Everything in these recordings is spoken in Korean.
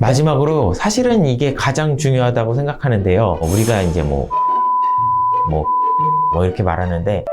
마지막으로 사실은 이게 가장 중요하다고 생각하는데요. 우리가 이제 뭐 이렇게 말하는데,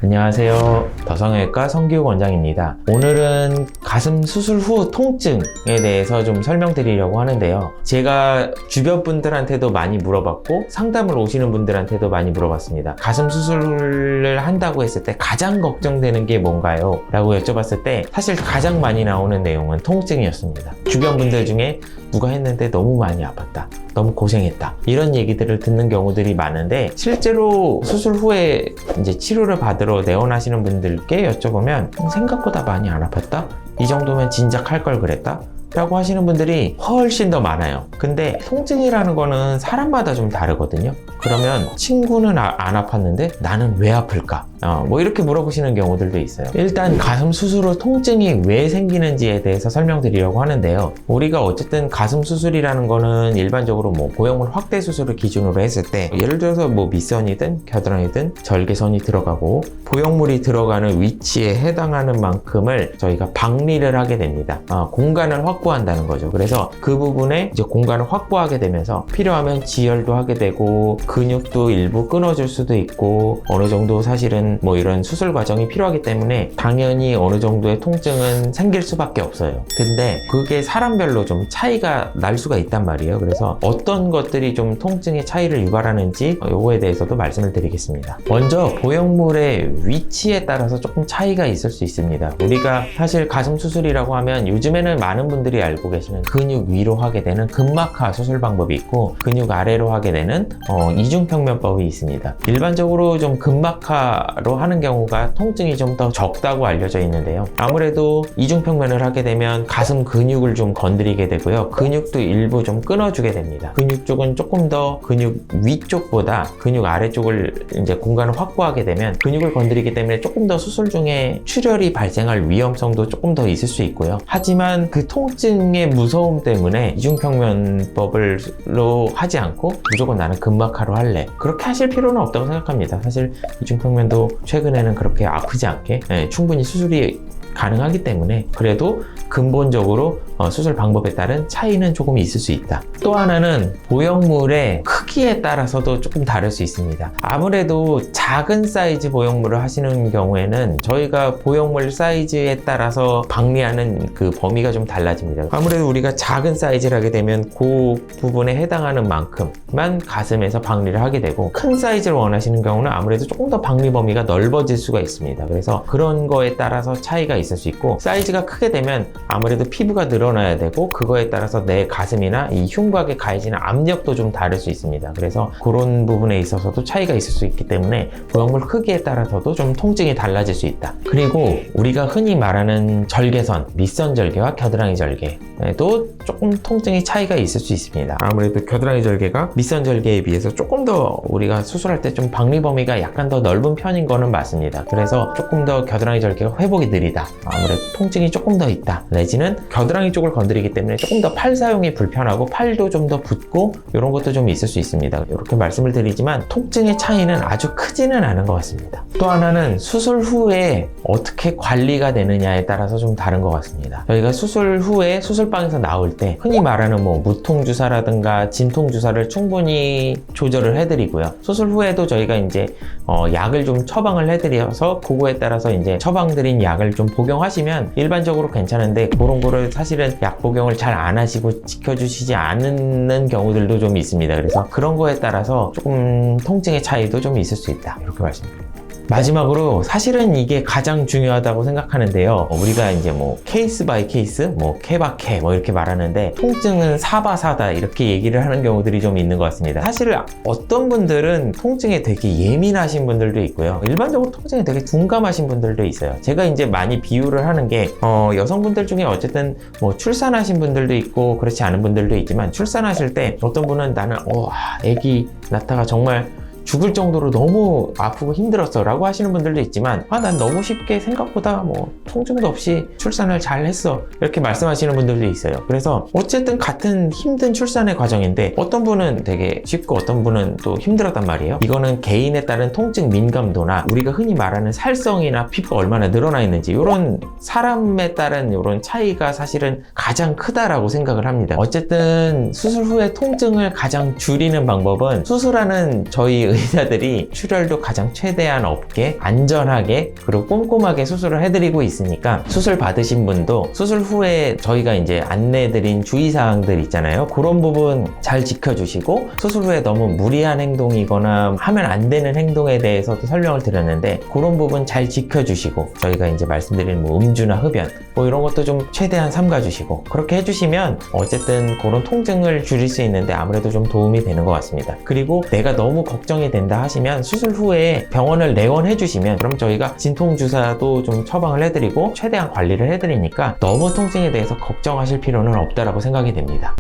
안녕하세요. 더성형외과 성기욱 원장입니다. 오늘은 가슴 수술 후 통증에 대해서 좀 설명드리려고 하는데요. 제가 주변 분들한테도 많이 물어봤고 상담을 오시는 분들한테도 많이 물어봤습니다. 가슴 수술을 한다고 했을 때 가장 걱정되는 게 뭔가요? 라고 여쭤봤을 때 사실 가장 많이 나오는 내용은 통증이었습니다. 주변 분들 중에 누가 했는데 너무 많이 아팠다, 너무 고생했다, 이런 얘기들을 듣는 경우들이 많은데, 실제로 수술 후에 이제 치료를 받으러 내원하시는 분들께 여쭤보면 생각보다 많이 안 아팠다? 이 정도면 진작 할 걸 그랬다? 라고 하시는 분들이 훨씬 더 많아요. 근데 통증이라는 거는 사람마다 좀 다르거든요. 그러면 친구는 안 아팠는데 나는 왜 아플까? 뭐 이렇게 물어보시는 경우들도 있어요. 일단 가슴 수술 후 통증이 왜 생기는지에 대해서 설명드리려고 하는데요. 우리가 어쨌든 가슴 수술이라는 거는 일반적으로 뭐 보형물 확대 수술을 기준으로 했을 때, 예를 들어서 뭐 밑선이든 겨드랑이든 절개선이 들어가고 보형물이 들어가는 위치에 해당하는 만큼을 저희가 박리를 하게 됩니다. 공간을 확보한다는 거죠. 그래서 그 부분에 이제 공간을 확보하게 되면서 필요하면 지혈도 하게 되고 근육도 일부 끊어줄 수도 있고, 어느 정도 사실은 뭐 이런 수술 과정이 필요하기 때문에 당연히 어느 정도의 통증은 생길 수밖에 없어요. 근데 그게 사람별로 좀 차이가 날 수가 있단 말이에요. 그래서 어떤 것들이 좀 통증의 차이를 유발하는지 요거에 대해서도 말씀을 드리겠습니다. 먼저 보형물의 위치에 따라서 조금 차이가 있을 수 있습니다. 우리가 사실 가슴 수술이라고 하면 요즘에는 많은 분들이 알고 계시는 근육 위로 하게 되는 근막하 수술 방법이 있고, 근육 아래로 하게 되는 이중평면법이 있습니다. 일반적으로 좀 근막하로 하는 경우가 통증이 좀 더 적다고 알려져 있는데요. 아무래도 이중평면을 하게 되면 가슴 근육을 좀 건드리게 되고요. 근육도 일부 좀 끊어주게 됩니다. 근육 쪽은 조금 더 근육 위쪽보다 근육 아래쪽을 이제 공간을 확보하게 되면 근육을 건드리기 때문에 조금 더 수술 중에 출혈이 발생할 위험성도 조금 더 있을 수 있고요. 하지만 그 통증의 무서움 때문에 이중평면법으로 하지 않고 무조건 나는 근막하로 할래, 그렇게 하실 필요는 없다고 생각합니다. 사실 이중평면도 최근에는 그렇게 아프지 않게 충분히 수술이 가능하기 때문에, 그래도 근본적으로 수술 방법에 따른 차이는 조금 있을 수 있다. 또 하나는 보형물의 크기에 따라서도 조금 다를 수 있습니다. 아무래도 작은 사이즈 보형물을 하시는 경우에는 저희가 보형물 사이즈에 따라서 박리하는 그 범위가 좀 달라집니다. 아무래도 우리가 작은 사이즈를 하게 되면 그 부분에 해당하는 만큼만 가슴에서 박리를 하게 되고, 큰 사이즈를 원하시는 경우는 아무래도 조금 더 박리 범위가 넓어질 수가 있습니다. 그래서 그런 거에 따라서 차이가 있을 수 있고, 사이즈가 크게 되면 아무래도 피부가 늘어나야 되고, 그거에 따라서 내 가슴이나 이 흉곽에 가해지는 압력도 좀 다를 수 있습니다. 그래서 그런 부분에 있어서도 차이가 있을 수 있기 때문에 보형물 크기에 따라서도 좀 통증이 달라질 수 있다. 그리고 우리가 흔히 말하는 절개선, 밑선 절개와 겨드랑이 절개도 조금 통증의 차이가 있을 수 있습니다. 아무래도 겨드랑이 절개가 밑선 절개에 비해서 조금 더 우리가 수술할 때 좀 박리 범위가 약간 더 넓은 편인 거는 맞습니다. 그래서 조금 더 겨드랑이 절개가 회복이 느리다, 아무래도 통증이 조금 더 있다, 내지는 겨드랑이 쪽을 건드리기 때문에 조금 더 팔 사용이 불편하고 팔도 좀 더 붓고 이런 것도 좀 있을 수 있습니다. 이렇게 말씀을 드리지만 통증의 차이는 아주 크지는 않은 것 같습니다. 또 하나는 수술 후에 어떻게 관리가 되느냐에 따라서 좀 다른 것 같습니다. 저희가 수술 후에 수술방에서 나올 때 흔히 말하는 뭐 무통주사라든가 진통주사를 충분히 조절을 해드리고요. 수술 후에도 저희가 이제 약을 좀 처방을 해드려서 그거에 따라서 이제 처방드린 약을 좀 복용하시면 일반적으로 괜찮은데, 그런 거를 사실은 약 복용을 잘 안 하시고 지켜주시지 않는 경우들도 좀 있습니다. 그래서 그런 거에 따라서 조금 통증의 차이도 좀 있을 수 있다, 이렇게 말씀드립니다. 마지막으로 사실은 이게 가장 중요하다고 생각하는데요. 우리가 이제 뭐 케이스 바이 케이스, 뭐 케바케 뭐 이렇게 말하는데, 통증은 사바사다 이렇게 얘기를 하는 경우들이 좀 있는 것 같습니다. 사실 어떤 분들은 통증에 되게 예민하신 분들도 있고요. 일반적으로 통증에 되게 둔감하신 분들도 있어요. 제가 이제 많이 비유를 하는 게 여성분들 중에 어쨌든 뭐 출산하신 분들도 있고 그렇지 않은 분들도 있지만, 출산하실 때 어떤 분은 나는 애기 낳다가 정말 죽을 정도로 너무 아프고 힘들었어 라고 하시는 분들도 있지만 난 너무 쉽게 생각보다 뭐 통증도 없이 출산을 잘 했어 이렇게 말씀하시는 분들도 있어요. 그래서 어쨌든 같은 힘든 출산의 과정인데 어떤 분은 되게 쉽고 어떤 분은 또 힘들었단 말이에요. 이거는 개인에 따른 통증 민감도나 우리가 흔히 말하는 살성이나 피부가 얼마나 늘어나 있는지 이런 사람에 따른 이런 차이가 사실은 가장 크다라고 생각을 합니다. 어쨌든 수술 후에 통증을 가장 줄이는 방법은 수술하는 저희 의사들이 출혈도 가장 최대한 없게 안전하게 그리고 꼼꼼하게 수술을 해드리고 있으니까 수술 받으신 분도 수술 후에 저희가 이제 안내해드린 주의사항들 있잖아요. 그런 부분 잘 지켜주시고 수술 후에 너무 무리한 행동이거나 하면 안 되는 행동에 대해서도 설명을 드렸는데 그런 부분 잘 지켜주시고 저희가 이제 말씀드린 뭐 음주나 흡연 뭐 이런 것도 좀 최대한 삼가주시고 그렇게 해주시면 어쨌든 그런 통증을 줄일 수 있는데 아무래도 좀 도움이 되는 것 같습니다. 그리고 내가 너무 걱정이 된다 하시면 수술 후에 병원을 내원해 주시면 그럼 저희가 진통주사도 좀 처방을 해드리고 최대한 관리를 해드리니까 너무 통증에 대해서 걱정하실 필요는 없다라고 생각이 됩니다.